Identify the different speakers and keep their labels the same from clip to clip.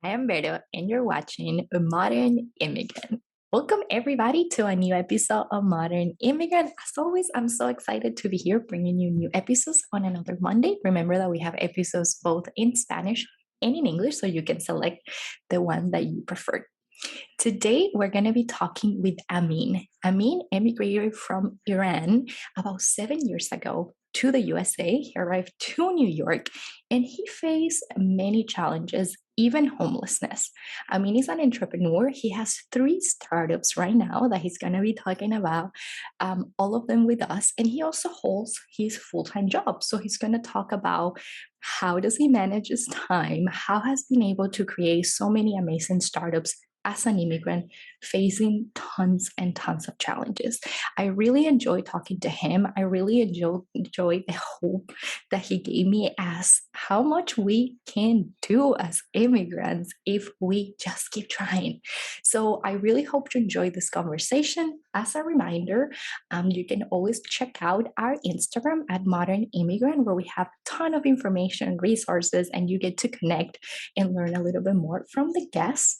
Speaker 1: I am Beto, and you're watching A Modern Immigrant. Welcome, everybody, to a new episode of Modern Immigrant. As always, I'm so excited to be here bringing you new episodes on another Monday. Remember that we have episodes both in Spanish and in English, so you can select the one that you prefer. Today, we're going to be talking with Amin. Amin emigrated from Iran about 7 years ago to the USA. He arrived to New York and he faced many challenges, even homelessness. Amin is an entrepreneur. He has three startups right now that he's going to be talking about, all of them with us. And he also holds his full-time job. So he's going to talk about how does he manage his time, how has been able to create so many amazing startups as an immigrant facing tons and tons of challenges. I really enjoy talking to him. I really enjoy the hope that he gave me as how much we can do as immigrants if we just keep trying. So I really hope you enjoy this conversation. As a reminder, you can always check out our Instagram at Modern Immigrant, where we have a ton of information, resources, and you get to connect and learn a little bit more from the guests.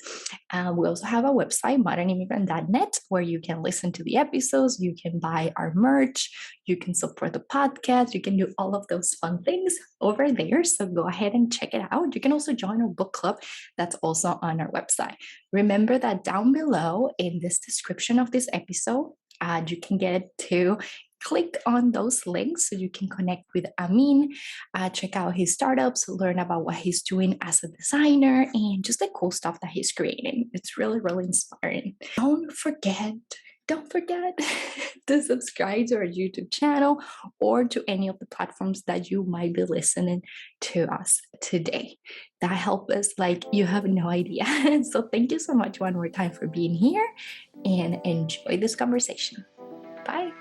Speaker 1: We also have a website, modernimmigrant.net, where you can listen to the episodes, you can buy our merch, you can support the podcast, you can do all of those fun things over there. So go ahead and check it out. You can also join our book club that's also on our website. Remember that down below in this description of this episode, you can get to click on those links so you can connect with Amin, check out his startups, learn about what he's doing as a designer, and just the cool stuff that he's creating. It's really, really inspiring. Don't forget to subscribe to our YouTube channel or to any of the platforms that you might be listening to us today. That helps us like you have no idea. So thank you so much one more time for being here and enjoy this conversation. Bye.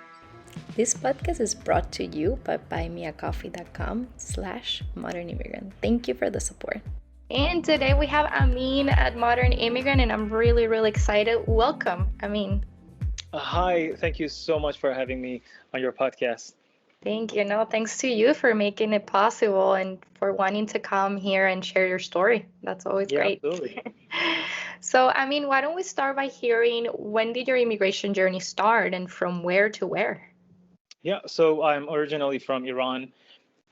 Speaker 1: This podcast is brought to you by buymeacoffee.com/modernimmigrant. Thank you for the support. And today we have Amin at Modern Immigrant, and I'm really, really excited. Welcome, Amin.
Speaker 2: Hi, thank you so much for having me on your podcast.
Speaker 1: Thank you. No, thanks to you for making it possible and for wanting to come here and share your story. That's always
Speaker 2: Yeah,
Speaker 1: great.
Speaker 2: absolutely.
Speaker 1: So, I mean, why don't we start by hearing when did your immigration journey start and from where to where?
Speaker 2: Yeah, so I'm originally from Iran.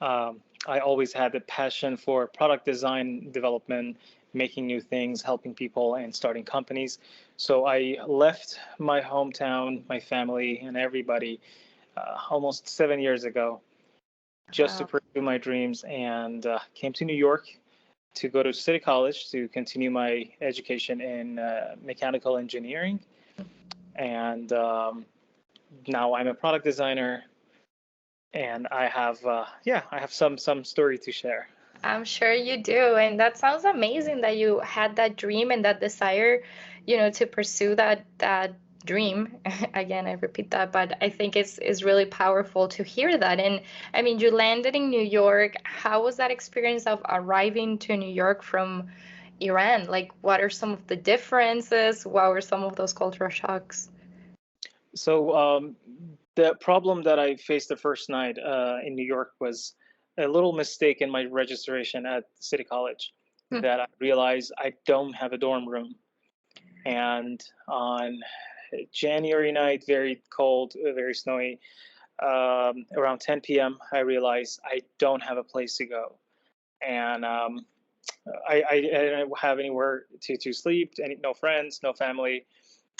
Speaker 2: I always had the passion for product design, development, making new things, helping people, and starting companies. So I left my hometown, my family, and everybody almost 7 years ago just to
Speaker 1: Wow.
Speaker 2: pursue my dreams and came to New York to go to City College to continue my education in mechanical engineering. And now I'm a product designer and I have some story to share.
Speaker 1: I'm sure you do. And that sounds amazing that you had that dream and that desire, to pursue that dream. Again, I repeat that, but I think it's really powerful to hear that. And I mean, you landed in New York. How was that experience of arriving to New York from Iran? Like, what are some of the differences? What were some of those cultural shocks?
Speaker 2: So the problem that I faced the first night in New York was a little mistake in my registration at City College
Speaker 1: Hmm.
Speaker 2: that I realized I don't have a dorm room. And on January night, very cold, very snowy, around 10 p.m., I realized I don't have a place to go. And I didn't have anywhere to sleep, no friends, no family.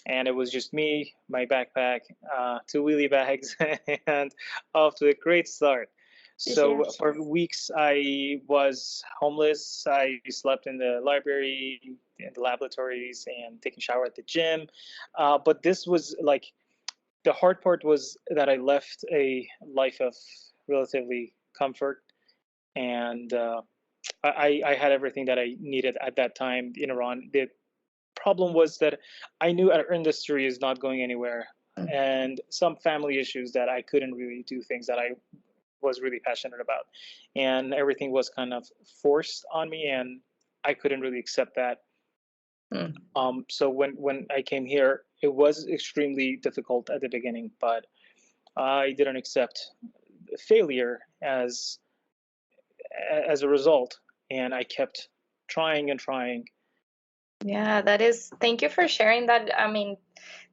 Speaker 2: And it was just me, my backpack, two wheelie bags, and off to a great start.
Speaker 1: Yeah.
Speaker 2: So for weeks, I was homeless. I slept in the library, in the laboratories, and taking shower at the gym. But this was like the hard part was that I left a life of relatively comfort, and I had everything that I needed at that time in Iran. The problem was that I knew our industry is not going anywhere,
Speaker 1: Mm.
Speaker 2: and some family issues that I couldn't really do things that I was really passionate about, and everything was kind of forced on me, and I couldn't really accept that.
Speaker 1: Mm.
Speaker 2: So when I came here, it was extremely difficult at the beginning, but I didn't accept failure as a result, and I kept trying and trying
Speaker 1: Yeah, that is, thank you for sharing that. I mean,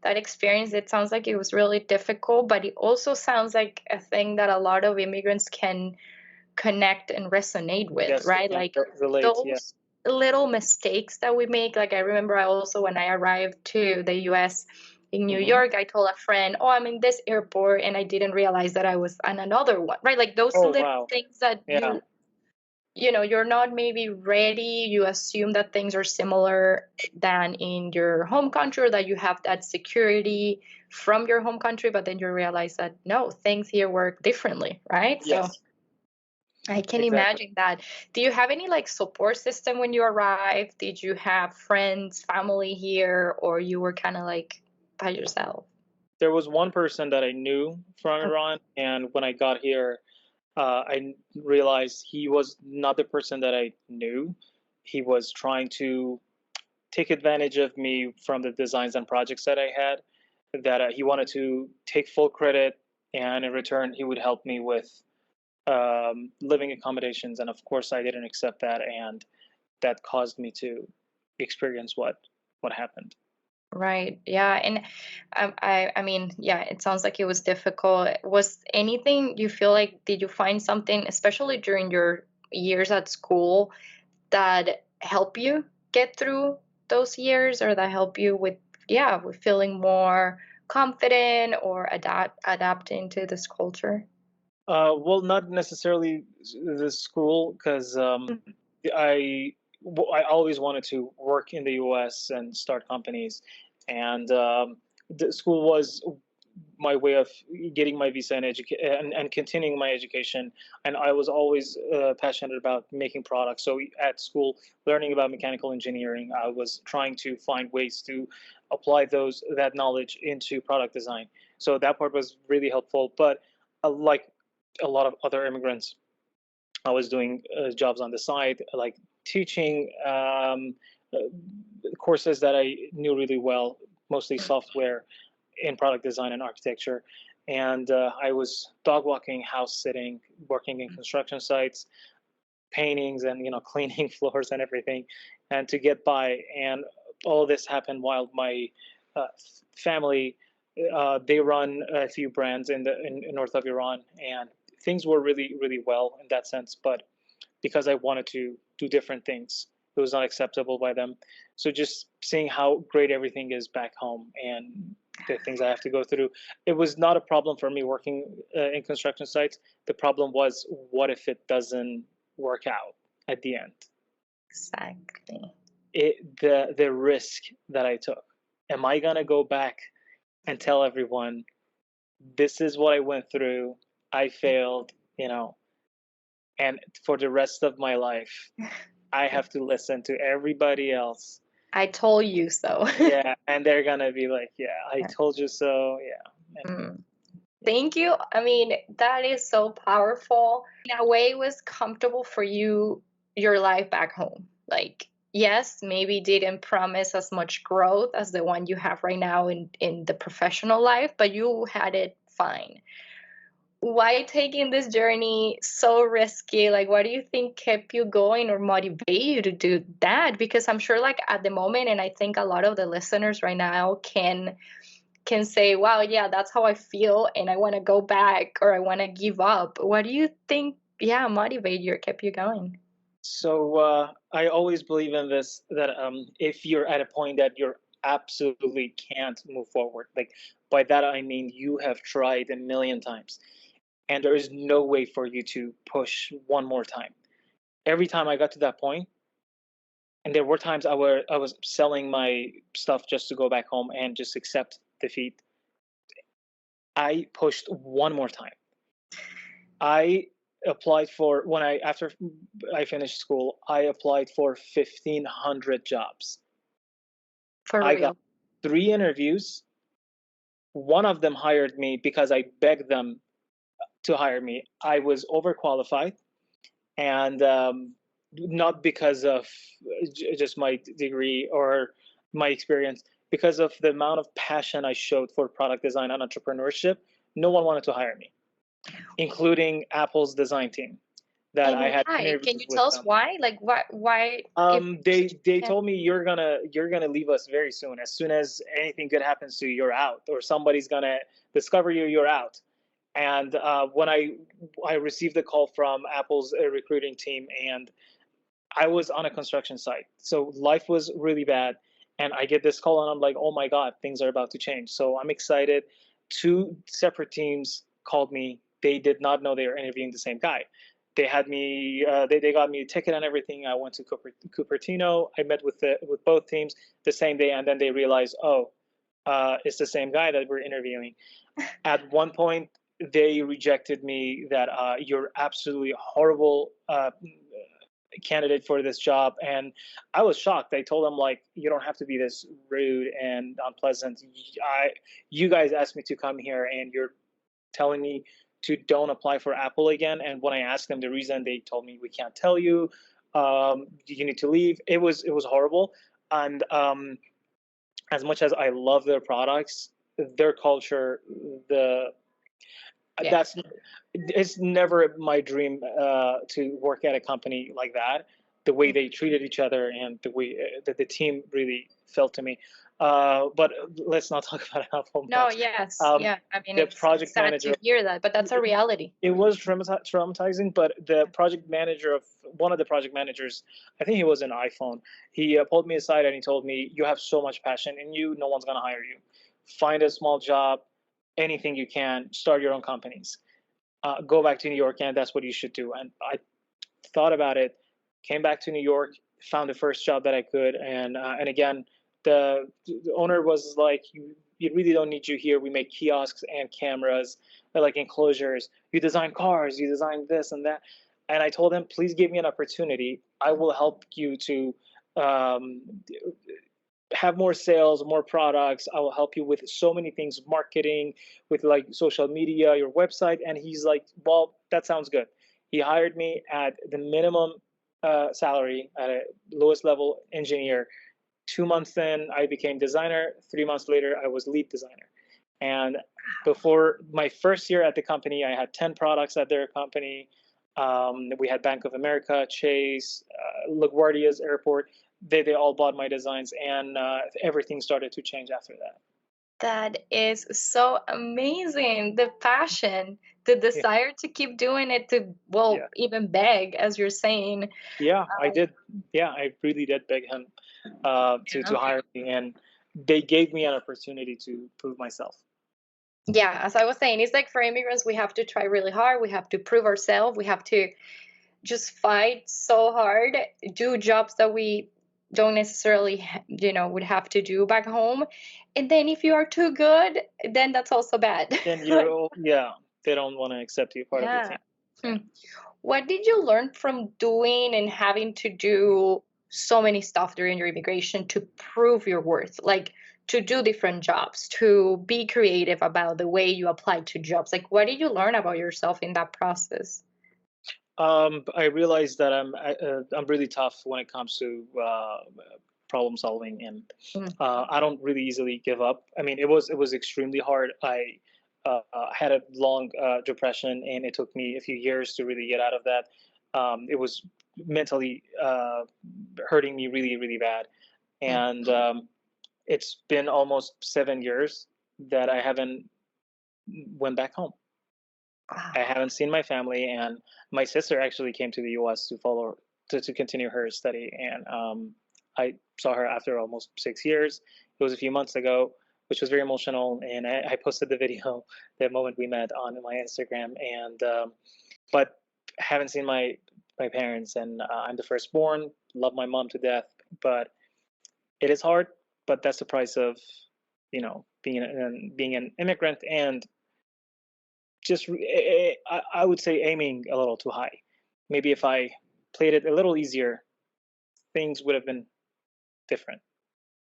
Speaker 1: that experience, it sounds like it was really difficult, but it also sounds like a thing that a lot of immigrants can connect and resonate with,
Speaker 2: Yes, they
Speaker 1: right?
Speaker 2: can
Speaker 1: Like
Speaker 2: relate. Yeah.
Speaker 1: those little mistakes that we make. Like I remember I also, when I arrived to the US in New
Speaker 2: Hmm.
Speaker 1: York, I told a friend, "Oh, I'm in this airport," and I didn't realize that I was on another one, right? Like those
Speaker 2: Oh
Speaker 1: little
Speaker 2: wow.
Speaker 1: things that
Speaker 2: Yeah.
Speaker 1: you're not maybe ready, you assume that things are similar than in your home country, or that you have that security from your home country, but then you realize that no, things here work differently, right? So
Speaker 2: Yes.
Speaker 1: I can
Speaker 2: Exactly.
Speaker 1: imagine that. Do you have any like support system when you arrived? Did you have friends, family here, or you were kind of like by yourself?
Speaker 2: There was one person that I knew from
Speaker 1: Okay.
Speaker 2: Iran, and when I got here, realized he was not the person that I knew. He was trying to take advantage of me from the designs and projects that I had. That he wanted to take full credit, and in return, he would help me with living accommodations. And of course, I didn't accept that, and that caused me to experience what happened.
Speaker 1: Right. Yeah. And I mean, yeah, it sounds like it was difficult. Was anything you feel like, did you find something, especially during your years at school, that help you get through those years, or that help you with, yeah, with feeling more confident or adapting to this culture?
Speaker 2: Well, not necessarily the school, because I I always wanted to work in the U.S. and start companies, and the school was my way of getting my visa and and continuing my education. And I was always passionate about making products. So at school, learning about mechanical engineering, I was trying to find ways to apply that knowledge into product design. So that part was really helpful. But like a lot of other immigrants, I was doing jobs on the side, like teaching courses that I knew really well, mostly software in product design and architecture. And I was dog walking, house sitting, working in construction sites, paintings, and cleaning floors and everything, and to get by. And all this happened while my uh, family, they run a few brands in north of Iran, and things were really well in that sense. But because I wanted to do different things, it was not acceptable by them. So just seeing how great everything is back home and the things I have to go through, it was not a problem for me working in construction sites. The problem was, what if it doesn't work out at the end?
Speaker 1: Exactly.
Speaker 2: The risk that I took. Am I gonna go back and tell everyone this is what I went through? I failed, and for the rest of my life, I have to listen to everybody else.
Speaker 1: I told you so.
Speaker 2: Yeah, and they're gonna be like, "Yeah, I told you so." Yeah, and
Speaker 1: Mm. Thank you. I mean, that is so powerful. In a way, it was comfortable for you, your life back home. Like, yes, maybe didn't promise as much growth as the one you have right now in the professional life, but you had it fine. Why taking this journey so risky? Like, what do you think kept you going or motivate you to do that? Because I'm sure, like, at the moment, and I think a lot of the listeners right now can say, wow, yeah, that's how I feel, and I want to go back or I want to give up. What do you think, yeah, motivate you or kept you going?
Speaker 2: so I always believe in this, that if you're at a point that you're absolutely can't move forward, like by that I mean you have tried a million times, and there is no way for you to push one more time. Every time I got to that point, and there were times I was selling my stuff just to go back home and just accept defeat. I pushed one more time. I applied for when I after I finished school, I applied for 1,500 jobs.
Speaker 1: For
Speaker 2: I got
Speaker 1: real.
Speaker 2: 3 interviews. One of them hired me because I begged them to hire me. I was overqualified, and not because of just my degree or my experience, because of the amount of passion I showed for product design and entrepreneurship. No one wanted to hire me, including Apple's design team. that I
Speaker 1: And
Speaker 2: had
Speaker 1: why? Can
Speaker 2: interviews
Speaker 1: you
Speaker 2: with
Speaker 1: tell us
Speaker 2: them.
Speaker 1: why? Like, why if
Speaker 2: They
Speaker 1: yeah,
Speaker 2: told me you're gonna leave us very soon. As soon as anything good happens to you, you're out, or somebody's gonna discover you, you're out. And when I received a call from Apple's recruiting team, and I was on a construction site, so life was really bad. And I get this call, and I'm like, oh my god, things are about to change. So I'm excited. Two separate teams called me. They did not know they were interviewing the same guy. They had me. They got me a ticket and everything. I went to Cupertino. I met with both teams the same day, and then they realized, oh, it's the same guy that we're interviewing. At one point, they rejected me that you're absolutely horrible candidate for this job. And I was shocked. I told them, like, you don't have to be this rude and unpleasant. You guys asked me to come here, and you're telling me to don't apply for Apple again. And when I asked them the reason, they told me we can't tell you. You need to leave. It was horrible. And as much as I love their products, their culture, the
Speaker 1: yeah,
Speaker 2: that's it's never my dream to work at a company like that. The way
Speaker 1: mm,
Speaker 2: they treated each other, and the way that the team really felt to me. But let's not talk about Apple
Speaker 1: no,
Speaker 2: much.
Speaker 1: yes,
Speaker 2: Um,
Speaker 1: yeah. I mean,
Speaker 2: the
Speaker 1: it's
Speaker 2: project
Speaker 1: sad
Speaker 2: manager,
Speaker 1: to hear that, but that's a reality.
Speaker 2: it was traumatizing. But the project manager of one of the project managers, I think he was an iPhone. He pulled me aside and he told me, "You have so much passion in you. No one's gonna hire you. Find a small job, anything you can. Start your own companies." Go back to New York, and that's what you should do. And I thought about it, came back to New York, found the first job that I could, and again, the owner was like, you really don't need you here. We make kiosks and cameras, like enclosures. You design cars, you design this and that. And I told him, please give me an opportunity. I will help you to um, have more sales, more products. I will help you with so many things, marketing, with like social media, your website. And he's like, well, that sounds good. He hired me at the minimum salary at a lowest level engineer. 2 months in, I became designer. 3 months later, I was lead designer. And before my first year at the company, I had 10 products at their company. We had Bank of America, Chase, LaGuardia's airport. They all bought my designs, and everything started to change after that.
Speaker 1: That is so amazing. The passion, the
Speaker 2: Yeah,
Speaker 1: desire to keep doing it, to,
Speaker 2: yeah,
Speaker 1: well, even beg, as you're saying.
Speaker 2: yeah. I
Speaker 1: Um,
Speaker 2: did. Yeah, I really did beg him to
Speaker 1: yeah.
Speaker 2: hire me, and they gave me an opportunity to prove myself.
Speaker 1: Yeah, as I was saying, it's like for immigrants, we have to try really hard. We have to prove ourselves. We have to just fight so hard, do jobs that we don't necessarily, would have to do back home. And then if you are too good, then that's also bad.
Speaker 2: Then
Speaker 1: Like,
Speaker 2: yeah, they don't want to accept you part of the team.
Speaker 1: yeah.
Speaker 2: Yeah.
Speaker 1: Hmm. What did you learn from doing and having to do so many stuff during your immigration to prove your worth? Like to do different jobs, to be creative about the way you apply to jobs. Like, what did you learn about yourself in that process?
Speaker 2: I realized that I'm really tough when it comes to problem solving, and
Speaker 1: Mm,
Speaker 2: I don't really easily give up. I mean, it was extremely hard. I had a long depression, and it took me a few years to really get out of that. It was mentally hurting me really, really bad,
Speaker 1: mm.
Speaker 2: and it's been almost 7 years that I haven't went back home. I
Speaker 1: Wow.
Speaker 2: haven't seen my family, and my sister actually came to the U.S. to continue her study, and I saw her after almost 6 years. It was a few months ago, which was very emotional, and I posted the video the moment we met on my Instagram, and but haven't seen my parents, and I'm the firstborn. Love my mom to death, but it is hard. But that's the price of being an immigrant, and just I would say aiming a little too high. Maybe if I played it a little easier, things would have been different.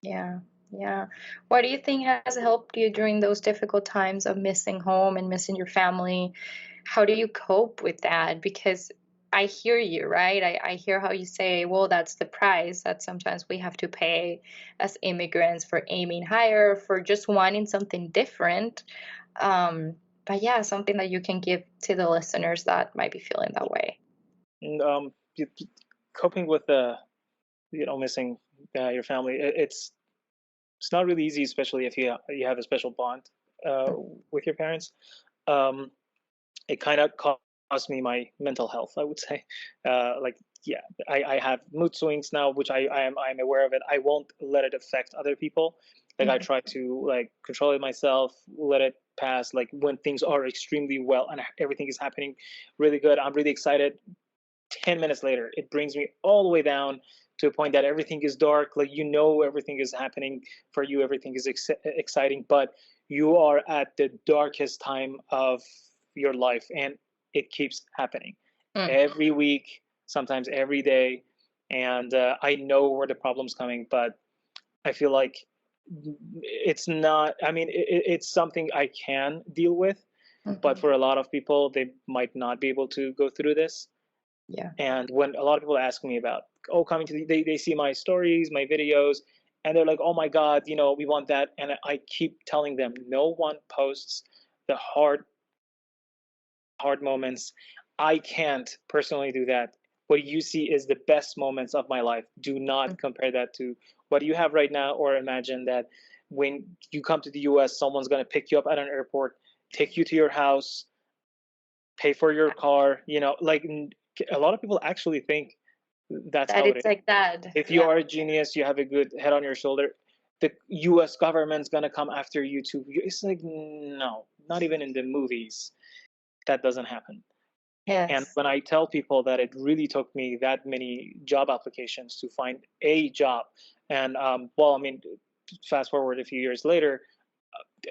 Speaker 1: Yeah. Yeah. What do you think has helped you during those difficult times of missing home and missing your family? How do you cope with that? Because I hear you, right? I hear how you say, well, that's the price that sometimes we have to pay as immigrants for aiming higher, for just wanting something different. But yeah, something that you can give to the listeners that might be feeling that way.
Speaker 2: And, coping with the missing your family. It's not really easy, especially if you have a special bond uh, with your parents. Um, it kind of cost me my mental health, I would say. Like, yeah, I have mood swings now, which I'm aware of it. I won't let it affect other people. Like, I
Speaker 1: Mhm.
Speaker 2: try to like control it myself, let it pass. Like when things are extremely well and everything is happening really good, I'm really excited. 10 minutes later, it brings me all the way down to a point that everything is dark. Like, everything is happening for you, everything is exciting, but you are at the darkest time of your life, and it keeps happening
Speaker 1: Mm,
Speaker 2: every week, sometimes every day. And I know where the problem's coming, but I feel like it's not, I mean, it's something I can deal with, but
Speaker 1: mhm.
Speaker 2: for a lot of people, they might not be able to go through this.
Speaker 1: Yeah.
Speaker 2: And when a lot of people ask me about, oh, coming to they see my stories, my videos, and they're like, oh my God, we want that. And I keep telling them, no one posts the hard moments. I can't personally do that. What you see is the best moments of my life. Do
Speaker 1: Mm.
Speaker 2: not compare that to what you have right now, or imagine that when you come to the US, someone's going to pick you up at an airport, take you to your house, pay for your car. Like, a lot of people actually think that's
Speaker 1: That
Speaker 2: how it
Speaker 1: it's
Speaker 2: is.
Speaker 1: like that.
Speaker 2: If you
Speaker 1: Yeah.
Speaker 2: are a genius, you have a good head on your shoulder, the US government's gonna come after you too. It's like, no, not even in the movies. That doesn't happen. And
Speaker 1: Yes.
Speaker 2: when I tell people that it really took me that many job applications to find a job, and well, I mean, fast forward a few years later,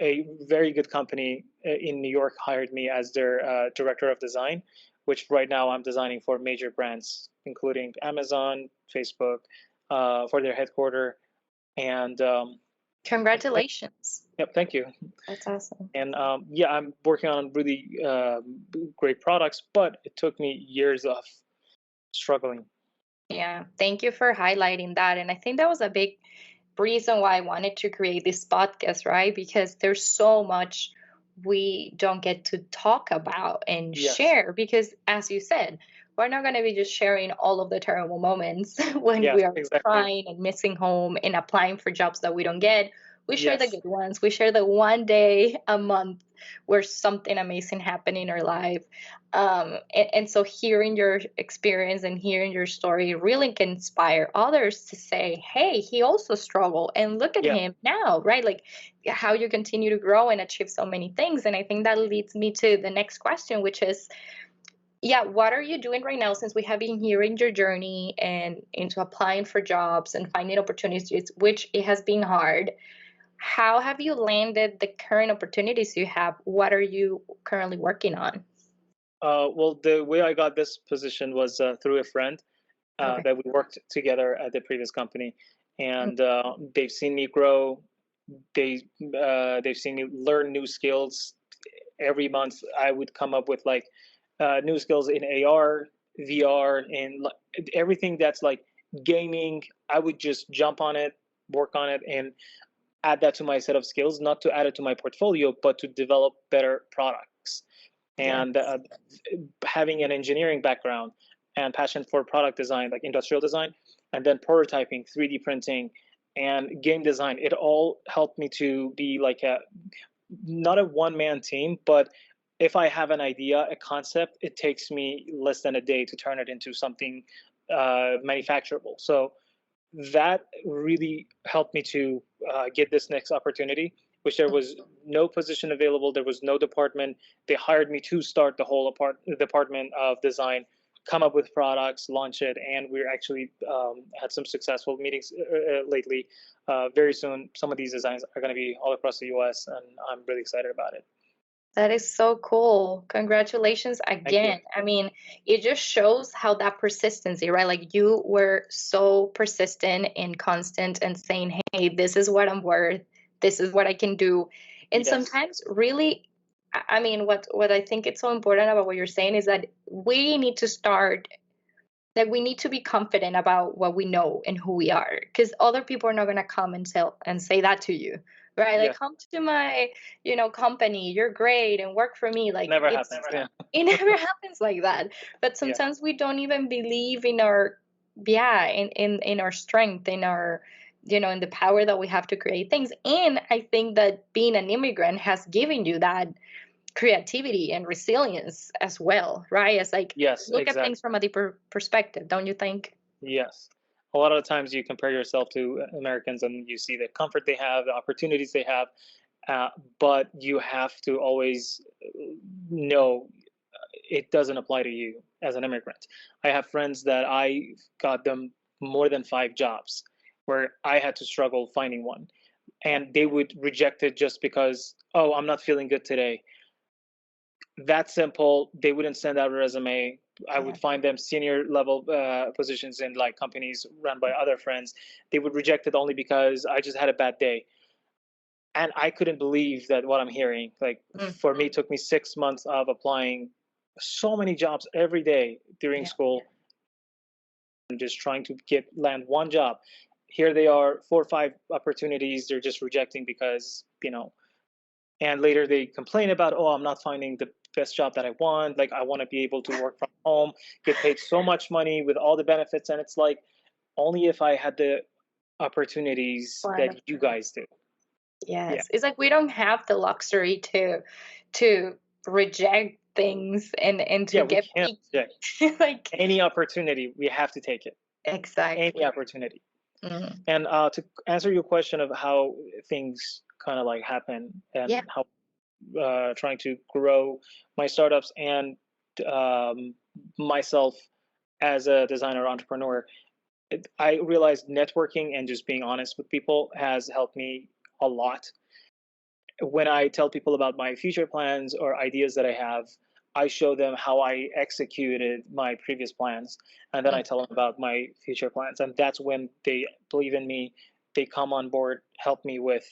Speaker 2: a very good company in New York hired me as their director of design, which right now I'm designing for major brands, including Amazon, Facebook, for their headquarter. And
Speaker 1: Congratulations.
Speaker 2: yep, thank you.
Speaker 1: That's awesome.
Speaker 2: And yeah, I'm working on really great products, but it took me years of struggling.
Speaker 1: Yeah. Thank you for highlighting that. And I think that was a big reason why I wanted to create this podcast, right? Because there's so much we don't get to talk about and
Speaker 2: Yes,
Speaker 1: share. Because, as you said, we're not going to be just sharing all of the terrible moments when
Speaker 2: yes,
Speaker 1: we are
Speaker 2: exactly.
Speaker 1: crying and missing home and applying for jobs that we don't get. We share the
Speaker 2: Yes,
Speaker 1: good ones. We share the one day a month where something amazing happened in our life. And so hearing your experience and hearing your story really can inspire others to say, hey, he also struggled and look at
Speaker 2: yeah.
Speaker 1: him now, right? Like how you continue to grow and achieve so many things. And I think that leads me to the next question, which is, yeah, what are you doing right now, since we have been hearing your journey and into applying for jobs and finding opportunities, which it has been hard. How have you landed the current opportunities you have? What are you currently working on?
Speaker 2: Well, the way I got this position was through a friend
Speaker 1: Okay.
Speaker 2: that we worked together at the previous company,
Speaker 1: Mm.
Speaker 2: and they've seen me grow. They've seen me learn new skills. Every month, I would come up with like new skills in AR, VR, and everything that's like gaming. I would just jump on it, work on it, and add that to my set of skills. Not to add it to my portfolio, but to develop better products. And
Speaker 1: Yes.
Speaker 2: having an engineering background and passion for product design, like industrial design, and then prototyping, 3D printing, and game design, it all helped me to be like a not a one man team, but if I have an idea, a concept, it takes me less than a day to turn it into something manufacturable. So that really helped me to get this next opportunity, which there was no position available. There was no department. They hired me to start the whole department of design, come up with products, launch it, and we're actually had some successful meetings lately. Very soon, some of these designs are going to be all across the U.S., and I'm really excited about it.
Speaker 1: That is so cool. Congratulations
Speaker 2: Thank you.
Speaker 1: again. I mean, it just shows how that persistency, right? Like you were so persistent and constant and saying, hey, this is what I'm worth. This is what I can do. And
Speaker 2: Yes.
Speaker 1: sometimes really, I mean, what I think it's so important about what you're saying is that we need to start, that we need to be confident about what we know and who we are, because other people are not going to come and tell and say that to you, right? Like,
Speaker 2: Yes.
Speaker 1: come to my, company. You're great and work for me. Like,
Speaker 2: Never
Speaker 1: it's
Speaker 2: happens. Yeah.
Speaker 1: it never happens like that. But
Speaker 2: Yeah.
Speaker 1: sometimes we don't even believe in our, yeah, in our strength, in our, in the power that we have to create things. And I think that being an immigrant has given you that creativity and resilience as well, right? It's like
Speaker 2: Yes.
Speaker 1: look at things
Speaker 2: Exactly.
Speaker 1: from a deeper perspective, don't you think?
Speaker 2: Yes. A lot of the times you compare yourself to Americans and you see the comfort they have, the opportunities they have, uh, but you have to always know it doesn't apply to you as an immigrant. I have friends that I got them more than 5 jobs where I had to struggle finding one. And they would reject it just because, oh, I'm not feeling good today. That simple. They wouldn't send out a resume. I would
Speaker 1: Yeah.
Speaker 2: find them senior level positions in like companies run by other friends. They would reject it only because I just had a bad day. And I couldn't believe that what I'm hearing. Like
Speaker 1: Mm,
Speaker 2: for me, it took me 6 months of applying so many jobs every day during
Speaker 1: yeah.
Speaker 2: school and just trying to get land one job. Here they are, 4 or 5 opportunities. They're just rejecting because and later they complain about, oh, I'm not finding the best job that I want. Like I want to be able to work from home, get paid so much money with all the benefits, and it's like only if I had the opportunities
Speaker 1: One
Speaker 2: that
Speaker 1: of
Speaker 2: you guys do. Yeah.
Speaker 1: Yes. It's like we don't have the luxury to reject things and
Speaker 2: Yeah,
Speaker 1: to
Speaker 2: we
Speaker 1: get
Speaker 2: can't
Speaker 1: picky.
Speaker 2: reject
Speaker 1: Like
Speaker 2: any opportunity. We have to take it. Any
Speaker 1: exactly.
Speaker 2: opportunity.
Speaker 1: Mhm.
Speaker 2: And to answer your question of how things kind of like happen
Speaker 1: Yeah.
Speaker 2: and how trying to grow my startups and um, myself as a designer entrepreneur, I realized networking and just being honest with people has helped me a lot. When I tell people about my future plans or ideas that I have, I show them how I executed my previous plans, and then
Speaker 1: Mm.
Speaker 2: I tell them about my future plans. And that's when they believe in me. They come on board, help me with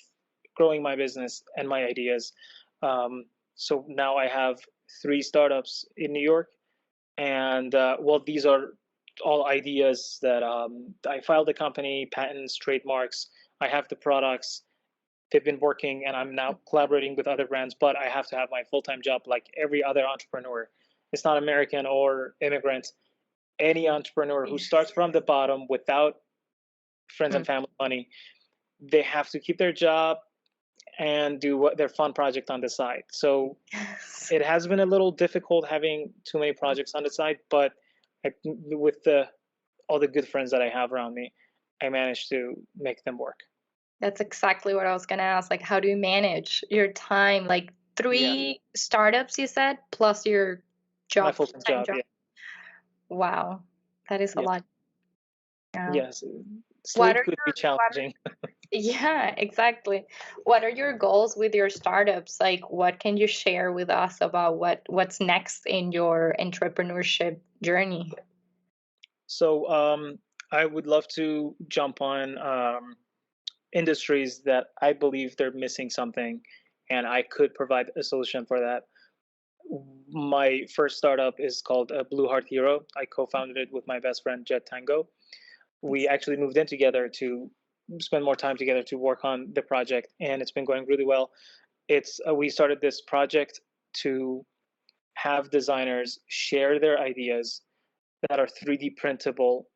Speaker 2: growing my business and my ideas. So now I have 3 startups in New York, and well, these are all ideas that I filed the company, patents, trademarks. I have the products, they've been working, and I'm now collaborating with other brands, but I have to have my full-time job like every other entrepreneur. It's not American or immigrant. Any entrepreneur who starts
Speaker 1: Yes.
Speaker 2: from the bottom without friends and
Speaker 1: Mm.
Speaker 2: family money, they have to keep their job and do their fun project on the side. So
Speaker 1: Yes.
Speaker 2: it has been a little difficult having too many projects on the side, but with the all the good friends that I have around me, I managed to make them work.
Speaker 1: That's exactly what I was gonna ask. Like, how do you manage your time? Like
Speaker 2: Yeah,
Speaker 1: 3 startups, you said, plus your
Speaker 2: my
Speaker 1: job,
Speaker 2: full-time
Speaker 1: full-time
Speaker 2: job.
Speaker 1: job.
Speaker 2: Yeah,
Speaker 1: Wow, that is a
Speaker 2: yeah.
Speaker 1: lot. Yeah.
Speaker 2: Yes,
Speaker 1: What
Speaker 2: sleep
Speaker 1: are
Speaker 2: could be challenging.
Speaker 1: Yeah, exactly. What are your goals with your startups? Like, what can you share with us about what's next in your entrepreneurship journey?
Speaker 2: So, I would love to jump on industries that I believe they're missing something, and I could provide a solution for that. My first startup is called Blue Heart Hero. I co-founded it with my best friend Jet Tango. We actually moved in together to spend more time together to work on the project, and it's been going really well. It's We started this project to have designers share their ideas that are 3D printable,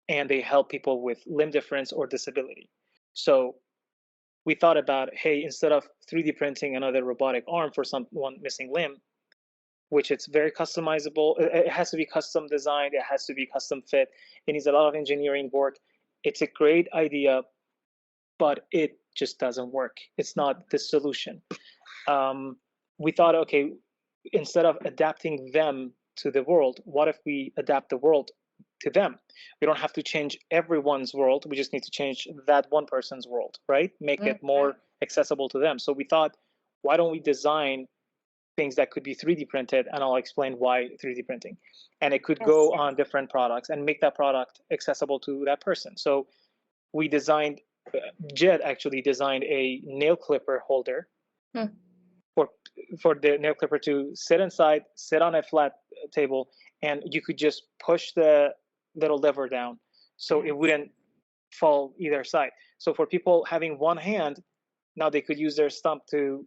Speaker 2: and they help people with limb difference or disability. So we thought about, hey, instead of 3D printing another robotic arm for someone missing limb, which it's very customizable, it has to be custom designed, it has to be custom fit, it needs a lot of engineering work. It's a great idea, but it just doesn't work. It's not the solution. Um, we thought, okay, instead of adapting them to the world, what if we adapt the world to them? We don't have to change everyone's world. We just need to change that one person's world, right? Make
Speaker 1: Mm,
Speaker 2: it more accessible to them. So we thought, why don't we design things that could be 3D printed? And I'll explain why 3D printing. And it could
Speaker 1: yes.
Speaker 2: go on different products and make that product accessible to that person. So we designed, Jed actually designed a nail clipper holder
Speaker 1: Mm,
Speaker 2: for for the nail clipper to sit inside, sit on a flat table, and you could just push the little lever down, so it
Speaker 1: yes.
Speaker 2: wouldn't fall either side. So for people having one hand, Now they could use their stump to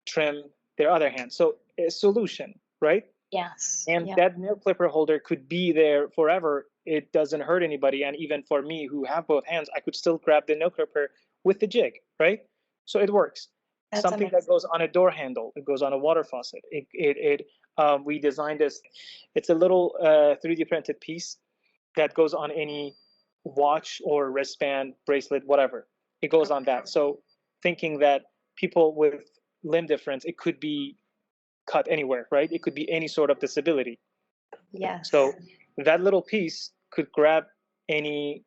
Speaker 2: trim their other hand. So a solution, right?
Speaker 1: Yes.
Speaker 2: And
Speaker 1: Yeah.
Speaker 2: that nail clipper holder could be there forever. It doesn't hurt anybody. And even for me who have both hands, I could still grab the nail clipper with the jig, right? So it works.
Speaker 1: That's
Speaker 2: Something that
Speaker 1: amazing.
Speaker 2: goes on a door handle, it goes on a water faucet. We designed this. It's a little 3D printed piece that goes on any watch or wristband, bracelet, whatever. It goes on
Speaker 1: Okay.
Speaker 2: that. So thinking that people with limb difference, it could be cut anywhere, right? It could be any sort of disability.
Speaker 1: Yes.
Speaker 2: So that little piece could grab any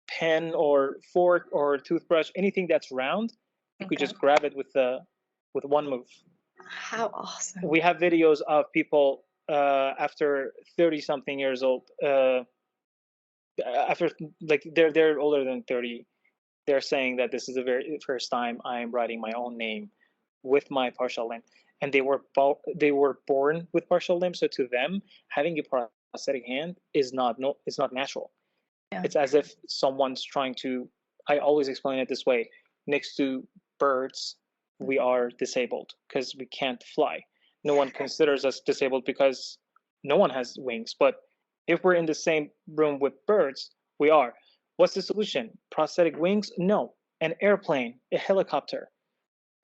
Speaker 2: pen or fork or toothbrush, anything that's round. You could
Speaker 1: Okay.
Speaker 2: just grab it with one move.
Speaker 1: How awesome.
Speaker 2: We have videos of people after 30 something years old, after like they're older than 30. They're saying that this is the very first time I'm writing my own name with my partial limb, and they were born with partial limb. So to them, having a prosthetic hand is not no is not natural.
Speaker 1: Yeah.
Speaker 2: It's as if someone's trying to. I always explain it this way: next to birds, we are disabled because we can't fly. No one considers us disabled because no one has wings. But if we're in the same room with birds, we are. What's the solution? Prosthetic wings? No. An airplane, a helicopter.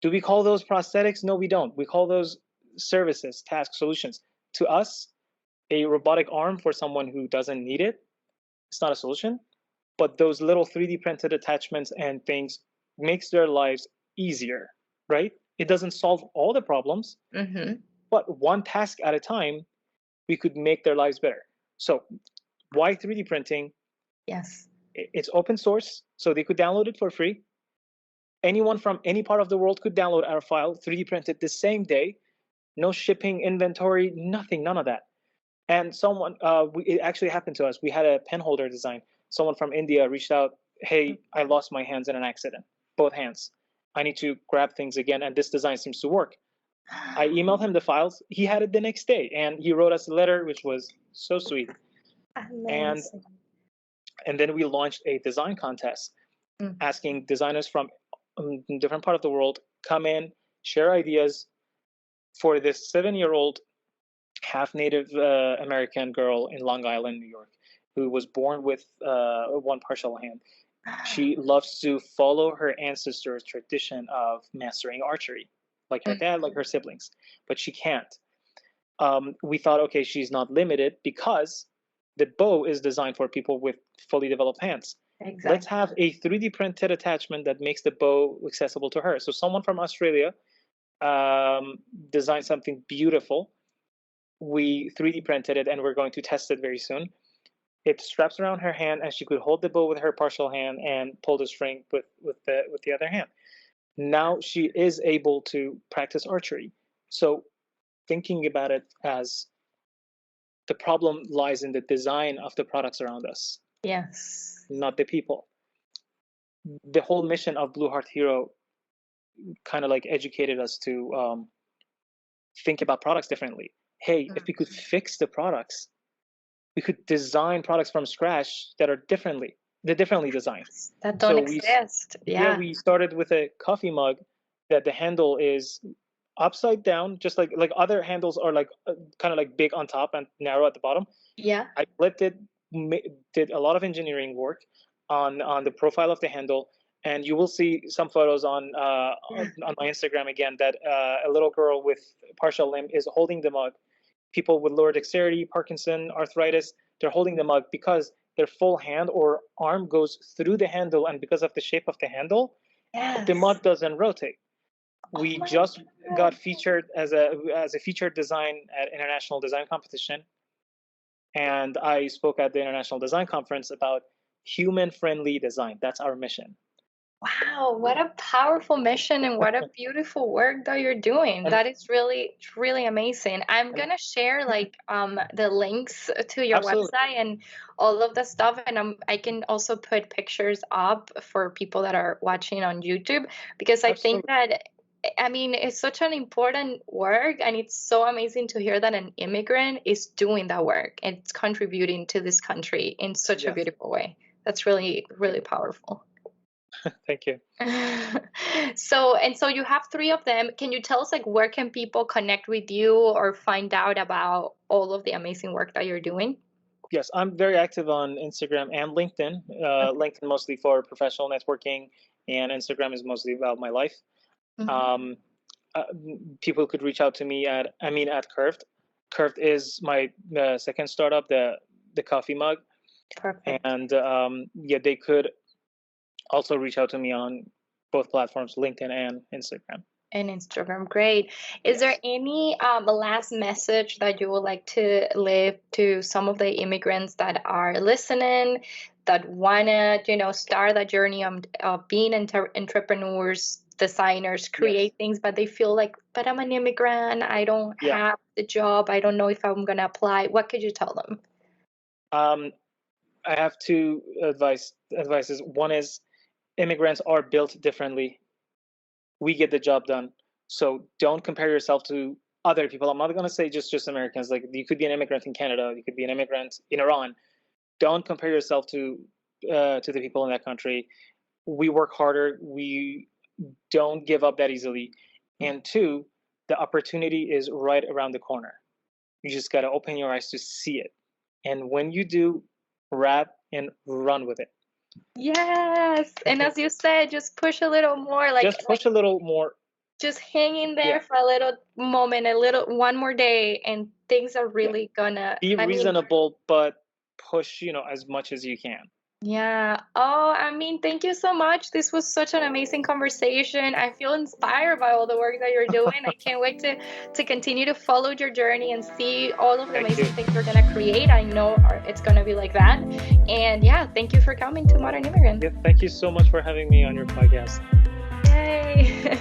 Speaker 2: Do we call those prosthetics? No, we don't. We call those services, tasks, solutions. To us, a robotic arm for someone who doesn't need it, it's not a solution. But those little 3D printed attachments and things makes their lives easier, right? It doesn't solve all the problems,
Speaker 1: Mm-hmm.
Speaker 2: but one task at a time, we could make their lives better. So why 3D printing?
Speaker 1: Yes.
Speaker 2: It's open source, so they could download it for free. Anyone from any part of the world could download our file, 3D print it the same day. No shipping, inventory, nothing, none of that. And it actually happened to us. We had a pen holder design. Someone from India reached out, "Hey, I lost my hands in an accident, both hands. I need to grab things again, and this design seems to work." I emailed him the files. He had it the next day, and he wrote us a letter, which was so sweet. And
Speaker 1: Amazing.
Speaker 2: and then we launched a design contest,
Speaker 1: Mm.
Speaker 2: asking designers from different part of the world come in, share ideas for this 7-year-old half Native American girl in Long Island, New York, who was born with one partial hand. She loves to follow her ancestors' tradition of mastering archery, like her
Speaker 1: Mm.
Speaker 2: dad, like her siblings, but she can't. We thought, okay, she's not limited because the bow is designed for people with fully developed hands. Let's
Speaker 1: Exactly.
Speaker 2: have a 3D printed attachment that makes the bow accessible to her. So someone from Australia um, designed something beautiful. We 3D printed it and we're going to test it very soon. It straps around her hand and she could hold the bow with her partial hand and pull the string with the other hand. Now she is able to practice archery. So thinking about it as the problem lies in the design of the products around us,
Speaker 1: Yes.
Speaker 2: not the people. The whole mission of Blue Heart Hero kind of like educated us to think about products differently. Hey, if we could fix the products, we could design products from scratch that are differently designed.
Speaker 1: That don't
Speaker 2: So we,
Speaker 1: exist.
Speaker 2: yeah,
Speaker 1: Yeah.
Speaker 2: we started with a coffee mug that the handle is upside down, just like other handles are like kind of like big on top and narrow at the bottom.
Speaker 1: Yeah.
Speaker 2: I flipped it, did a lot of engineering work on the profile of the handle, and you will see some photos on my Instagram again that a little girl with partial limb is holding the mug. People with lower dexterity, Parkinson, arthritis, they're holding the mug because their full hand or arm goes through the handle, and because of the shape of the handle, the
Speaker 1: Yes.
Speaker 2: mug doesn't rotate.
Speaker 1: Oh
Speaker 2: We
Speaker 1: my
Speaker 2: just got
Speaker 1: God.
Speaker 2: featured as a featured design at international design competition, and I spoke at the International Design Conference about human friendly design. That's our mission.
Speaker 1: Wow, what a powerful mission and what a beautiful work that you're doing.
Speaker 2: And,
Speaker 1: That is really amazing. I'm
Speaker 2: and
Speaker 1: gonna share like the links to your
Speaker 2: absolutely,
Speaker 1: website and all of the stuff, and I can also put pictures up for people that are watching on YouTube because I think
Speaker 2: absolutely,
Speaker 1: that I mean it's such an important work and it's so amazing to hear that an immigrant is doing that work and it's contributing to this country in such a
Speaker 2: yes.
Speaker 1: beautiful way. That's really powerful.
Speaker 2: Thank you.
Speaker 1: So you have three of them. Can you tell us like where can people connect with you or find out about all of the amazing work that you're doing?
Speaker 2: Yes, I'm very active on Instagram and LinkedIn.
Speaker 1: Okay.
Speaker 2: LinkedIn mostly for professional networking, and Instagram is mostly about my life.
Speaker 1: Mhm.
Speaker 2: Um, People could reach out to me at at Curved. Curved is my second startup, the coffee mug,
Speaker 1: Perfect.
Speaker 2: and yeah, they could also reach out to me on both platforms, LinkedIn and Instagram.
Speaker 1: And Instagram, great. Is there
Speaker 2: Yes.
Speaker 1: any last message that you would like to leave to some of the immigrants that are listening, that wanna, start that journey of being entrepreneurs, designers,
Speaker 2: Yes.
Speaker 1: create things, but they feel like, but I'm an immigrant, I don't
Speaker 2: Yeah.
Speaker 1: have the job, I don't know if I'm gonna apply. What could you tell them?
Speaker 2: Um, I have two advices. One is immigrants are built differently. We get the job done. So don't compare yourself to other people. I'm not going to say just Americans. Like you could be an immigrant in Canada, you could be an immigrant in Iran. Don't compare yourself to the people in that country. We work harder. We don't give up that easily. And two, the opportunity is right around the corner. You just got to open your eyes to see it. And when you do, grab and run with it.
Speaker 1: Yes, and as you said, just push a little more, like
Speaker 2: Just push a little more.
Speaker 1: just hang in there
Speaker 2: Yeah.
Speaker 1: for a little moment, a little one more day, and things are
Speaker 2: Yeah.
Speaker 1: really gonna.
Speaker 2: Be
Speaker 1: I mean,
Speaker 2: reasonable, but push, as much as you can.
Speaker 1: yeah. Oh, I mean, thank you so much. This was such an amazing conversation. I feel inspired by all the work that you're doing. I can't wait to continue to follow your journey and see all of the
Speaker 2: Thank you.
Speaker 1: amazing things you're gonna create. I know it's gonna be like that. And yeah, thank you for coming to Modern Immigrant.
Speaker 2: Yeah, thank you so much for having me on your podcast.
Speaker 1: Yay!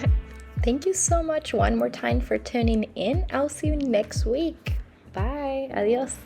Speaker 1: Thank you so much one more time for tuning in. I'll see you next week. Bye. Adios.